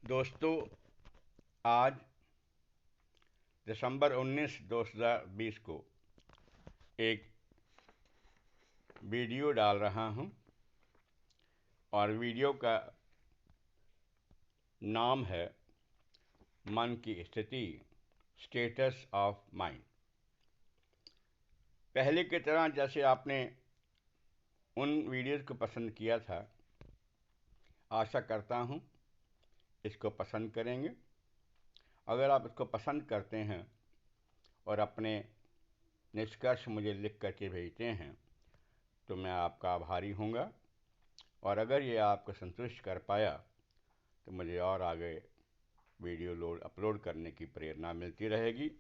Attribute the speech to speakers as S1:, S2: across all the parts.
S1: दोस्तों, आज दिसंबर 19, 2020 को एक वीडियो डाल रहा हूं और वीडियो का नाम है मन की स्थिति, स्टेटस ऑफ माइंड। पहले की तरह जैसे आपने उन वीडियोज़ को पसंद किया था, आशा करता हूं इसको पसंद करेंगे। अगर आप इसको पसंद करते हैं और अपने निष्कर्ष मुझे लिख करके भेजते हैं तो मैं आपका आभारी हूँगा, और अगर ये आपको संतुष्ट कर पाया तो मुझे और आगे वीडियो अपलोड करने की प्रेरणा मिलती रहेगी।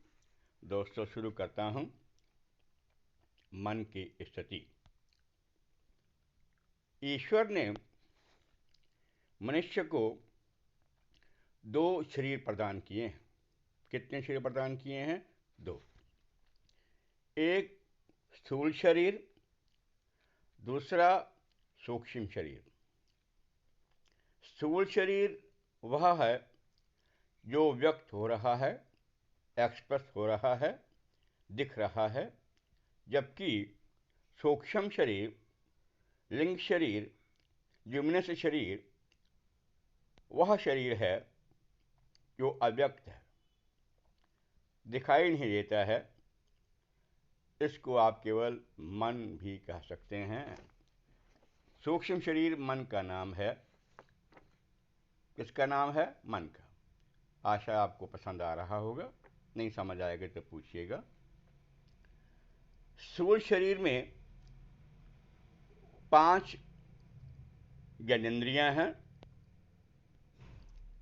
S1: दोस्तों, शुरू करता हूँ मन की स्थिति। ईश्वर ने मनुष्य को 2 शरीर प्रदान किए हैं। कितने शरीर प्रदान किए हैं? 2। एक स्थूल शरीर, दूसरा सूक्ष्म शरीर। स्थूल शरीर वह है जो व्यक्त हो रहा है, एक्सप्रेस हो रहा है, दिख रहा है, जबकि सूक्ष्म शरीर, लिंग शरीर, ल्यूमिनस शरीर वह शरीर है जो अव्यक्त है, दिखाई नहीं देता है। इसको आप केवल मन भी कह सकते हैं। सूक्ष्म शरीर मन का नाम है। किसका नाम है? मन का। आशा आपको पसंद आ रहा होगा, नहीं समझ आएगा तो पूछिएगा। स्थूल शरीर में 5 ज्ञानेंद्रियां हैं: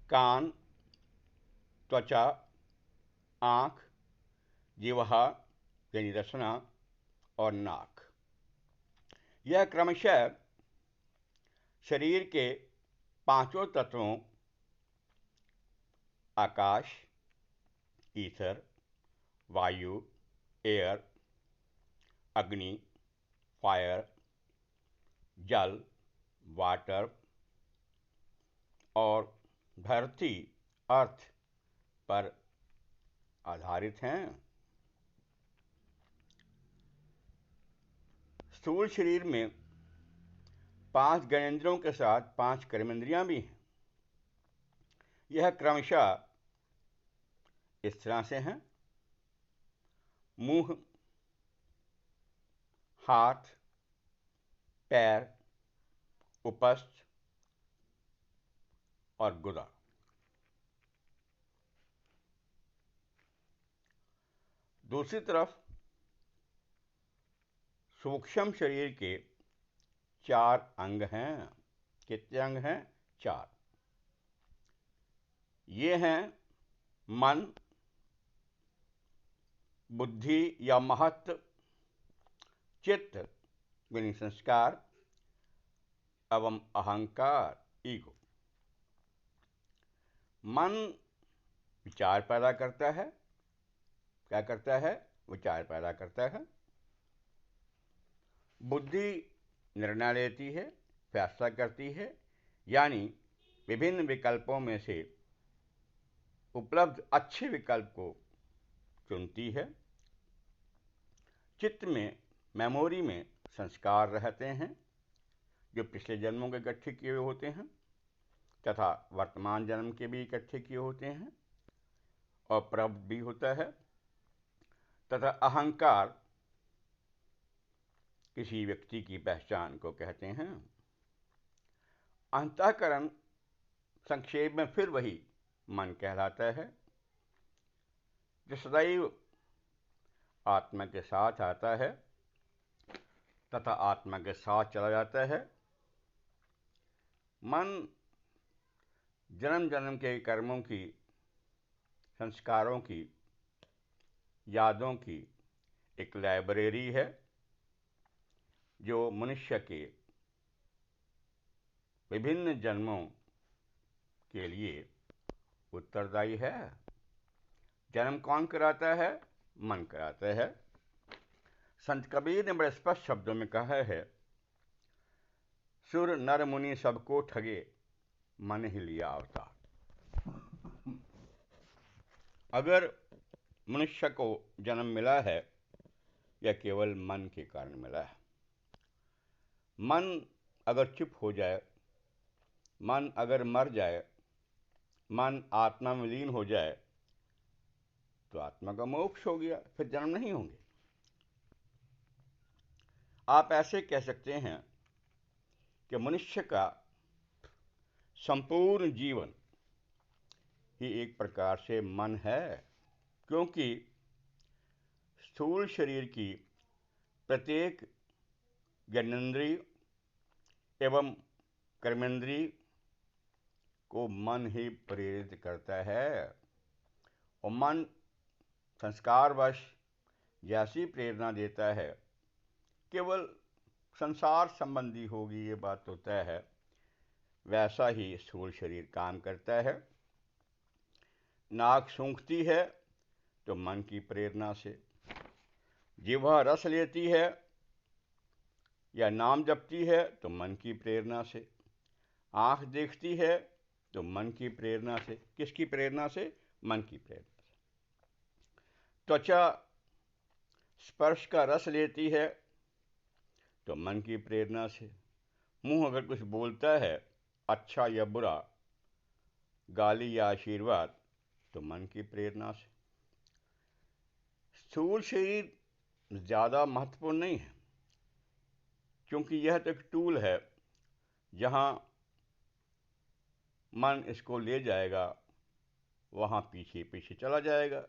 S1: कान, त्वचा, आँख, जिह्वा यानी रसना और नाक। यह क्रमशः शरीर के 5 तत्वों आकाश, ईथर, वायु, एयर, अग्नि, फायर, जल, वाटर और धरती, अर्थ पर आधारित हैं। स्थूल शरीर में 5 ज्ञानेंद्रियों के साथ 5 कर्मेंद्रियां भी हैं। यह क्रमशः इस तरह से हैं: मुंह, हाथ, पैर, उपस्थ और गुदा। दूसरी तरफ सूक्ष्म शरीर के 4 अंग हैं। कितने अंग हैं? 4। ये हैं मन, बुद्धि या महत्व, चित्त यानी संस्कार एवं अहंकार, ईगो। मन विचार पैदा करता है। क्या करता है? विचार पैदा करता है। बुद्धि निर्णय लेती है, फैसला करती है, यानी विभिन्न विकल्पों में से उपलब्ध अच्छे विकल्प को चुनती है। चित्त में, मेमोरी में संस्कार रहते हैं जो पिछले जन्मों के इकट्ठे किए हुए होते हैं तथा वर्तमान जन्म के भी इकट्ठे किए होते हैं, और प्रारब्ध भी होता है। तथा अहंकार किसी व्यक्ति की पहचान को कहते हैं। अंतःकरण संक्षेप में फिर वही मन कहलाता है, जो सदैव आत्मा के साथ आता है तथा आत्मा के साथ चला जाता है। मन जन्म जन्म के कर्मों की, संस्कारों की, यादों की एक लाइब्रेरी है जो मनुष्य के विभिन्न जन्मों के लिए उत्तरदायी है। जन्म कौन कराता है? मन कराता है। संत कबीर ने बड़े स्पष्ट शब्दों में कहा है, सुर नर मुनि सबको ठगे, मन ही लिया अवतार। अगर मनुष्य को जन्म मिला है, यह केवल मन के कारण मिला है। मन अगर चुप हो जाए, मन अगर मर जाए, मन आत्मा में लीन हो जाए, तो आत्मा का मोक्ष हो गया, फिर जन्म नहीं होंगे। आप ऐसे कह सकते हैं कि मनुष्य का संपूर्ण जीवन ही एक प्रकार से मन है, क्योंकि स्थूल शरीर की प्रत्येक ज्ञानेंद्रिय एवं कर्मेंद्रिय को मन ही प्रेरित करता है, और मन संस्कारवश जैसी प्रेरणा देता है, केवल संसार संबंधी होगी ये बात तो तय है, वैसा ही स्थूल शरीर काम करता है। नाक सूंघती है तो मन की प्रेरणा से, जिह्वा रस लेती है या नाम जपती है तो मन की प्रेरणा से, आंख देखती है तो मन की प्रेरणा से। किसकी प्रेरणा से? मन की प्रेरणा से। त्वचा स्पर्श का रस लेती है तो मन की प्रेरणा से। मुंह अगर कुछ बोलता है, अच्छा या बुरा, गाली या आशीर्वाद, तो मन की प्रेरणा से। स्थूल शरीर ज़्यादा महत्वपूर्ण नहीं है, क्योंकि यह तो एक टूल है, जहाँ मन इसको ले जाएगा वहाँ पीछे पीछे चला जाएगा।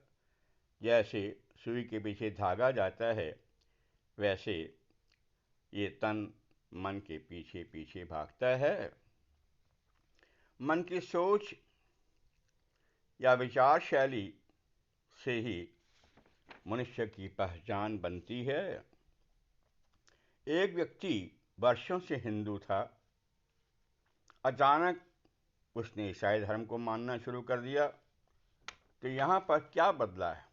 S1: जैसे सुई के पीछे धागा जाता है, वैसे ये तन मन के पीछे पीछे भागता है। मन की सोच या विचार शैली से ही मनुष्य की पहचान बनती है। एक व्यक्ति वर्षों से हिंदू था, अचानक उसने ईसाई धर्म को मानना शुरू कर दिया, तो यहाँ पर क्या बदला है?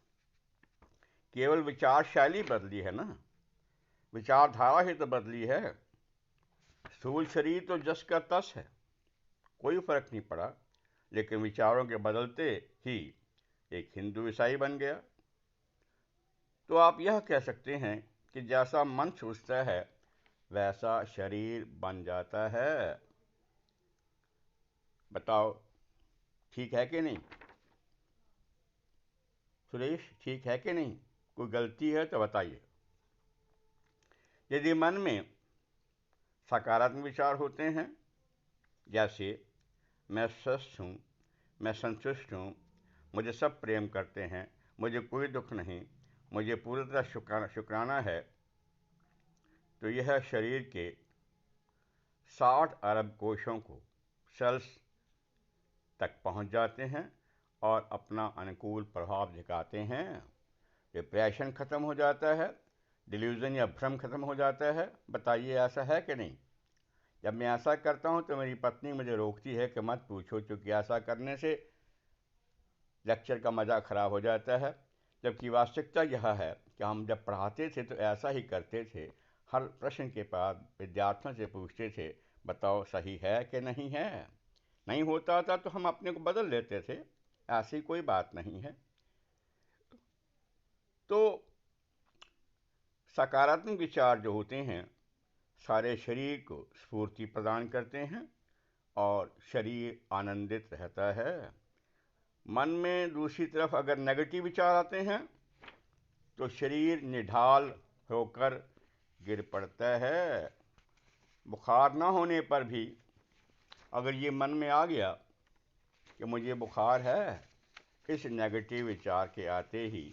S1: केवल विचार शैली बदली है ना, विचारधारा ही तो बदली है। स्थूल शरीर तो जस का तस है, कोई फर्क नहीं पड़ा, लेकिन विचारों के बदलते ही एक हिंदू ईसाई बन गया। तो आप यह कह सकते हैं कि जैसा मन सोचता है वैसा शरीर बन जाता है। बताओ, ठीक है कि नहीं? सुरेश, ठीक है कि नहीं? कोई गलती है तो बताइए। यदि मन में सकारात्मक विचार होते हैं, जैसे मैं स्वस्थ हूँ, मैं संतुष्ट हूँ, मुझे सब प्रेम करते हैं, मुझे कोई दुख नहीं, मुझे पूरी तरह शुक्राना है, तो यह शरीर के 60 अरब कोशों को सेल्स तक पहुँच जाते हैं और अपना अनुकूल प्रभाव दिखाते हैं। डिप्रेशन खत्म हो जाता है, डिल्यूजन या भ्रम खत्म हो जाता है। बताइए, ऐसा है कि नहीं? जब मैं ऐसा करता हूँ तो मेरी पत्नी मुझे रोकती है कि मत पूछो, क्योंकि ऐसा करने से लेक्चर का मज़ा ख़राब हो जाता है। जबकि वास्तविकता यह है कि हम जब पढ़ाते थे तो ऐसा ही करते थे। हर प्रश्न के बाद विद्यार्थियों से पूछते थे, बताओ सही है कि नहीं है। नहीं होता था तो हम अपने को बदल लेते थे, ऐसी कोई बात नहीं है। तो सकारात्मक विचार जो होते हैं सारे शरीर को स्फूर्ति प्रदान करते हैं और शरीर आनंदित रहता है। मन में दूसरी तरफ अगर नेगेटिव विचार आते हैं तो शरीर निढाल होकर गिर पड़ता है। बुखार ना होने पर भी अगर ये मन में आ गया कि मुझे बुखार है, इस नेगेटिव विचार के आते ही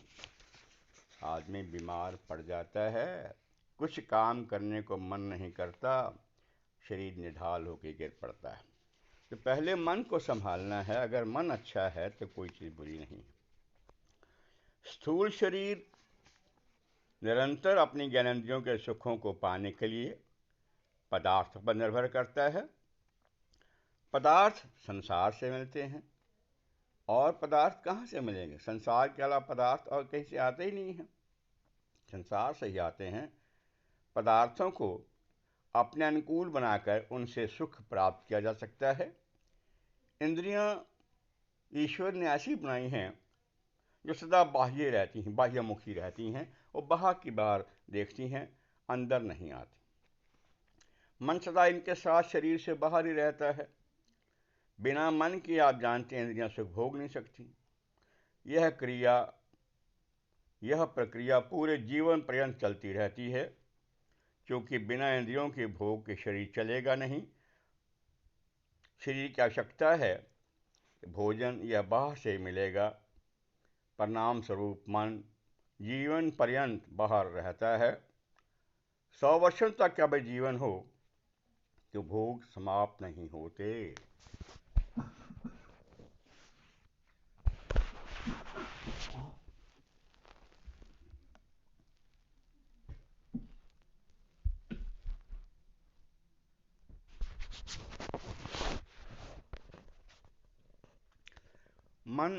S1: आदमी बीमार पड़ जाता है। कुछ काम करने को मन नहीं करता, शरीर निढाल होकर गिर पड़ता है। तो पहले मन को संभालना है। अगर मन अच्छा है तो कोई चीज़ बुरी नहीं। स्थूल शरीर निरंतर अपनी ज्ञानेंद्रियों के सुखों को पाने के लिए पदार्थ पर निर्भर करता है। पदार्थ संसार से मिलते हैं, और पदार्थ कहाँ से मिलेंगे? संसार के अलावा पदार्थ और कहीं से आते ही नहीं हैं, संसार से ही आते हैं। पदार्थों को अपने अनुकूल बनाकर उनसे सुख प्राप्त किया जा सकता है। इंद्रियां ईश्वर ने ऐसी बनाई हैं जो सदा बाह्य रहती हैं, बाह्यमुखी रहती हैं, वो बाहर की बार देखती हैं, अंदर नहीं आती। मन सदा इनके साथ शरीर से बाहर ही रहता है। बिना मन के आप जानते हैं इंद्रियां सुख भोग नहीं सकती। यह प्रक्रिया पूरे जीवन पर्यंत चलती रहती है, क्योंकि बिना इंद्रियों के भोग के शरीर चलेगा नहीं। शरीर की आवश्यकता है भोजन या बाहर से मिलेगा, परिणाम स्वरूप मन जीवन पर्यंत बाहर रहता है। 100 वर्षों तक का भी जीवन हो तो भोग समाप्त नहीं होते। मन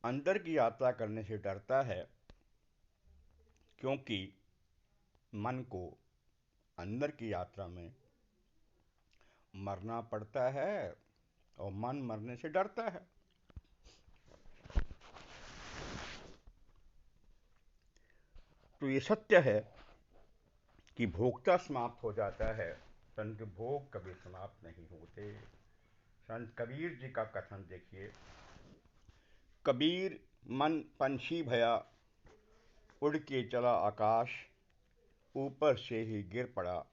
S1: अंदर की यात्रा करने से डरता है, क्योंकि मन को अंदर की यात्रा में मरना पड़ता है और मन मरने से डरता है। तो ये सत्य है कि भोगता समाप्त हो जाता है, परंतु भोग कभी समाप्त नहीं होते। संत कबीर जी का कथन देखिए। कबीर मन पंछी भया, उड़ के चला आकाश, ऊपर से ही गिर पड़ा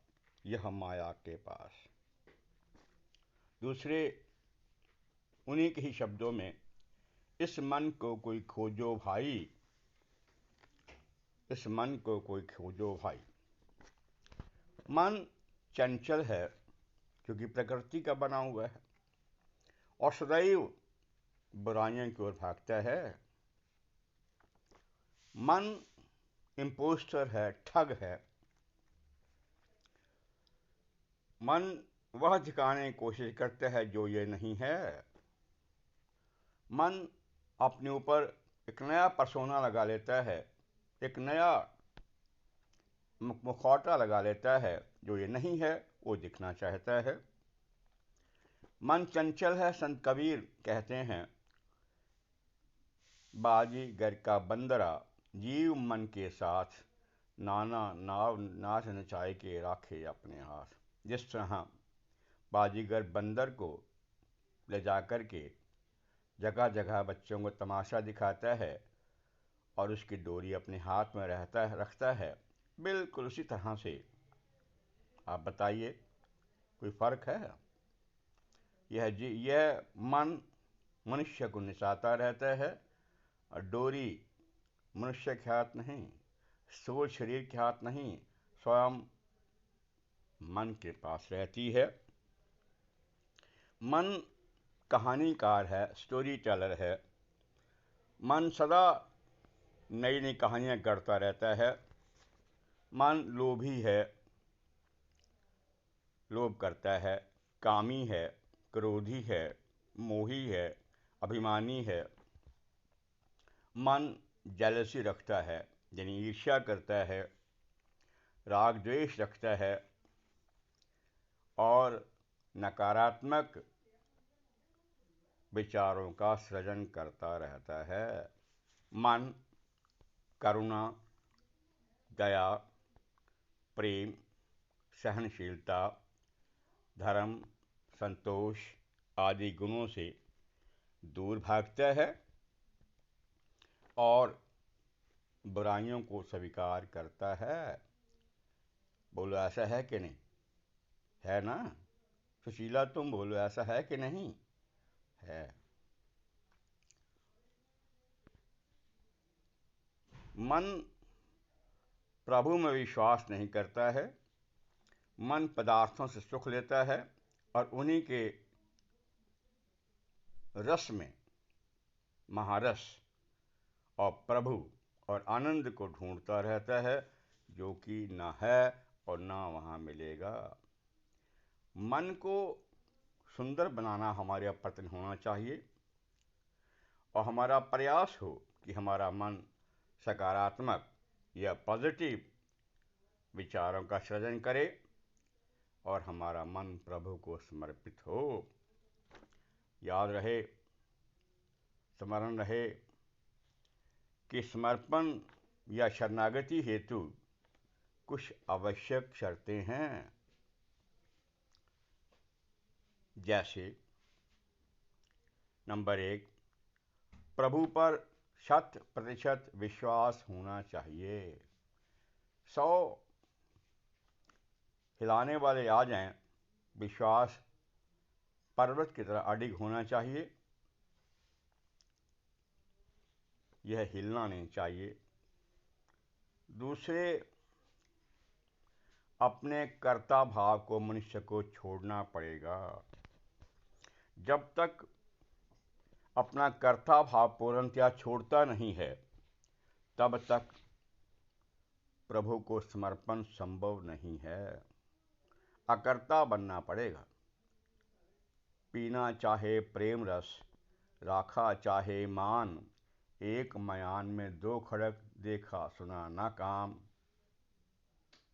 S1: यह माया के पास। दूसरे उन्हीं के ही शब्दों में, इस मन को कोई खोजो भाई, इस मन को कोई खोजो भाई। मन चंचल है, क्योंकि प्रकृति का बना हुआ है, और सदैव बुराइयों की ओर भागता है। मन इम्पोस्टर है, ठग है। मन वह दिखाने की कोशिश करता है जो ये नहीं है। मन अपने ऊपर एक नया पर्सोना लगा लेता है, एक नया मुखौटा लगा लेता है, जो ये नहीं है वो दिखना चाहता है। मन चंचल है। संत कबीर कहते हैं, बाजीगर का बंदरा जीव मन के साथ, नाना नाव नाच नचाए के राखे अपने हाथ। जिस तरह बाजीगर बंदर को ले जाकर के जगह जगह बच्चों को तमाशा दिखाता है और उसकी डोरी अपने हाथ में रखता है, बिल्कुल उसी तरह से आप बताइए, कोई फर्क है? यह मन मनुष्य को निचाता रहता है, और डोरी मनुष्य के हाथ नहीं, स्थूल शरीर के हाथ नहीं, स्वयं मन के पास रहती है। मन कहानीकार है, स्टोरी टेलर है। मन सदा नई नई कहानियाँ गढ़ता रहता है। मन लोभी है, लोभ करता है, कामी है, क्रोधी है, मोही है, अभिमानी है। मन जेलसी रखता है, यानी ईर्ष्या करता है, राग द्वेष रखता है, और नकारात्मक विचारों का सृजन करता रहता है। मन करुणा, दया, प्रेम, सहनशीलता, धर्म, संतोष आदि गुणों से दूर भागता है और बुराइयों को स्वीकार करता है। बोलो, ऐसा है कि नहीं? है ना? सुशीला, तुम बोलो, ऐसा है कि नहीं? है। मन प्रभु में विश्वास नहीं करता है। मन पदार्थों से सुख लेता है और उन्हीं के रस में, महारस और प्रभु और आनंद को ढूंढता रहता है, जो कि ना है और ना वहाँ मिलेगा। मन को सुंदर बनाना हमारे प्रयत्न होना चाहिए, और हमारा प्रयास हो कि हमारा मन सकारात्मक या पॉजिटिव विचारों का सृजन करे और हमारा मन प्रभु को समर्पित हो। याद रहे, स्मरण रहे कि समर्पण या शरणागति हेतु कुछ आवश्यक शर्तें हैं। जैसे नंबर 1, प्रभु पर 100% विश्वास होना चाहिए। 100 हिलाने वाले आ जाएं, विश्वास पर्वत की तरह अडिग होना चाहिए, यह हिलना नहीं चाहिए। दूसरे, अपने कर्ता भाव को मनुष्य को छोड़ना पड़ेगा। जब तक अपना कर्ता भाव पूर्णतया छोड़ता नहीं है, तब तक प्रभु को समर्पण संभव नहीं है। अकर्ता बनना पड़ेगा। पीना चाहे प्रेम रस, राखा चाहे मान, एक मयान में 2 खड़क, देखा सुना ना काम,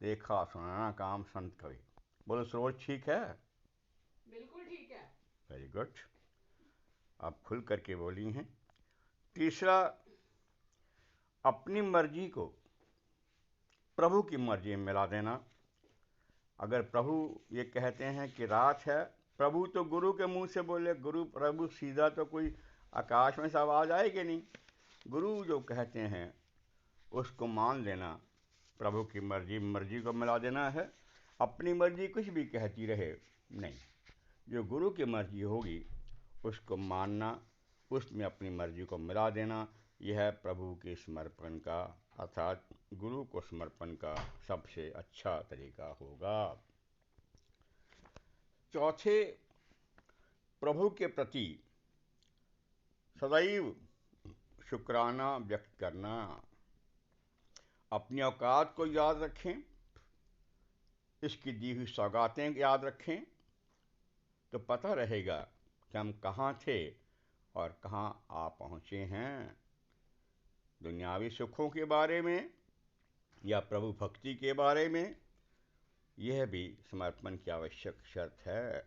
S1: देखा सुना ना काम। संत कवि। बोलो सरोज, ठीक है?
S2: बिल्कुल ठीक है।
S1: Very good. आप खुल करके बोली हैं। तीसरा, अपनी मर्जी को प्रभु की मर्जी में मिला देना। अगर प्रभु ये कहते हैं कि रात है, प्रभु तो गुरु के मुंह से बोले, गुरु प्रभु सीधा तो कोई आकाश में से आवाज आएगी नहीं। गुरु जो कहते हैं उसको मान लेना, प्रभु की मर्जी को मिला देना है। अपनी मर्जी कुछ भी कहती रहे नहीं, जो गुरु की मर्जी होगी उसको मानना, उसमें अपनी मर्जी को मिला देना, यह प्रभु के समर्पण का अर्थात गुरु को समर्पण का सबसे अच्छा तरीका होगा। चौथे, प्रभु के प्रति सदैव शुक्राना व्यक्त करना। अपनी औकात को याद रखें, इसकी दी हुई सौगातें याद रखें, तो पता रहेगा कि हम कहाँ थे और कहाँ आ पहुँचे हैं। दुनियावी सुखों के बारे में या प्रभु भक्ति के बारे में, यह भी समर्पण की आवश्यक शर्त है।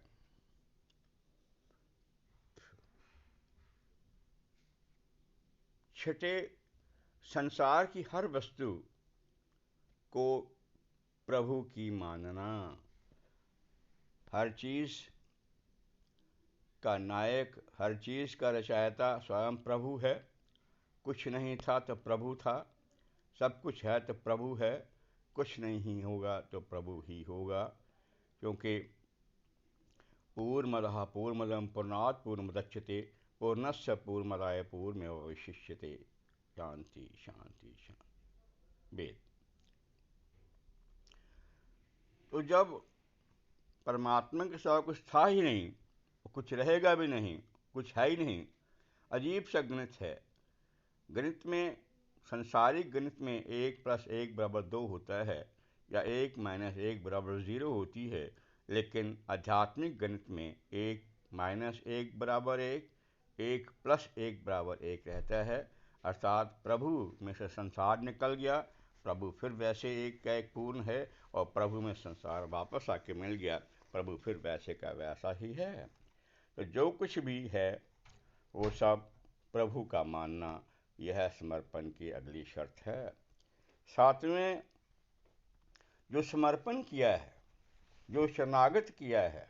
S1: छठे, संसार की हर वस्तु को प्रभु की मानना। हर चीज का नायक, हर चीज का रचयिता स्वयं प्रभु है। कुछ नहीं था तो प्रभु था, सब कुछ है तो प्रभु है, कुछ नहीं होगा तो प्रभु ही होगा। क्योंकि पूर्णमदः पूर्णमिदं पूर्णात् पूर्णमुदच्यते पूर्णस्य पूर्णमादाय पूर्णमेवावशिष्यते। शांति शांति शांति। वेद। तो जब परमात्मा के सिवा कुछ था ही नहीं, कुछ रहेगा भी नहीं, कुछ है ही नहीं, अजीब सा गणित है। गणित में, संसारिक गणित में 1 + 1 = 2 होता है, या 1 - 1 = 0 होती है। लेकिन आध्यात्मिक गणित में 1 - 1 = 1, 1 + 1 = 1 रहता है। अर्थात प्रभु में से संसार निकल गया, प्रभु फिर वैसे एक का एक पूर्ण है, और प्रभु में संसार वापस आके मिल गया, प्रभु फिर वैसे का वैसा ही है। तो जो कुछ भी है वो सब प्रभु का मानना, यह समर्पण की अगली शर्त है। सातवें, जो समर्पण किया है, जो शरणागत किया है,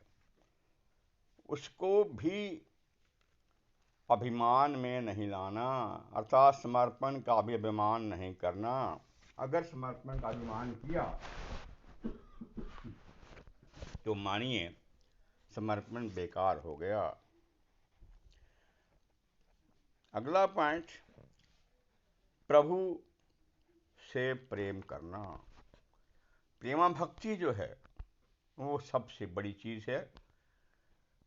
S1: उसको भी अभिमान में नहीं लाना। अर्थात समर्पण का भी अभिमान नहीं करना। अगर समर्पण का अभिमान किया तो मानिए समर्पण बेकार हो गया। अगला पॉइंट, प्रभु से प्रेम करना। प्रेमा भक्ति जो है वो सबसे बड़ी चीज है।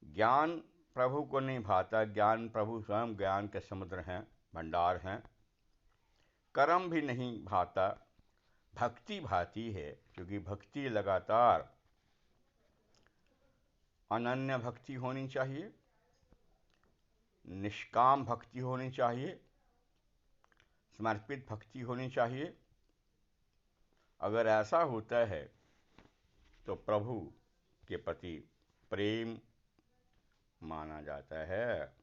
S1: ज्ञान प्रभु को नहीं भाता, ज्ञान प्रभु स्वयं ज्ञान के समुद्र हैं, भंडार हैं। कर्म भी नहीं भाता, भक्ति भाती है, क्योंकि भक्ति लगातार अनन्य भक्ति होनी चाहिए, निष्काम भक्ति होनी चाहिए, समर्पित भक्ति होनी चाहिए। अगर ऐसा होता है तो प्रभु के प्रति प्रेम माना जाता है।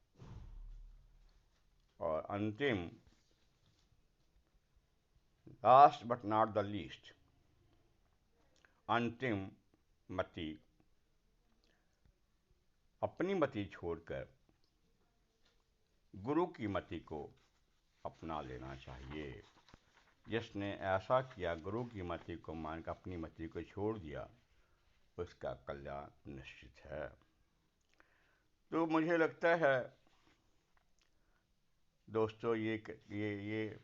S1: और अंतिम, last but not the least, अंतिम मति, अपनी मति छोड़कर गुरु की मति को अपना लेना चाहिए। जिसने ऐसा किया, गुरु की मति को मानकर अपनी मति को छोड़ दिया, उसका कल्याण निश्चित है। तो मुझे लगता है दोस्तों, ये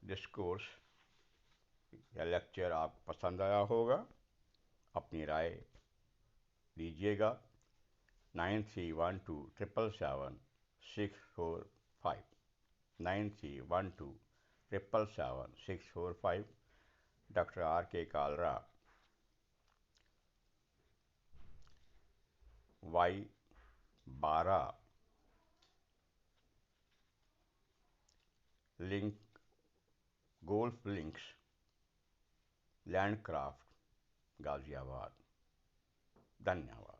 S1: डिस्कोर्स या लेक्चर आपको पसंद आया होगा। अपनी राय दीजिएगा। 9312777645 9312777645। Doctor R.K. Kalra, Y12 link, golf links, Landcraft, Ghaziabad. धन्यवाद।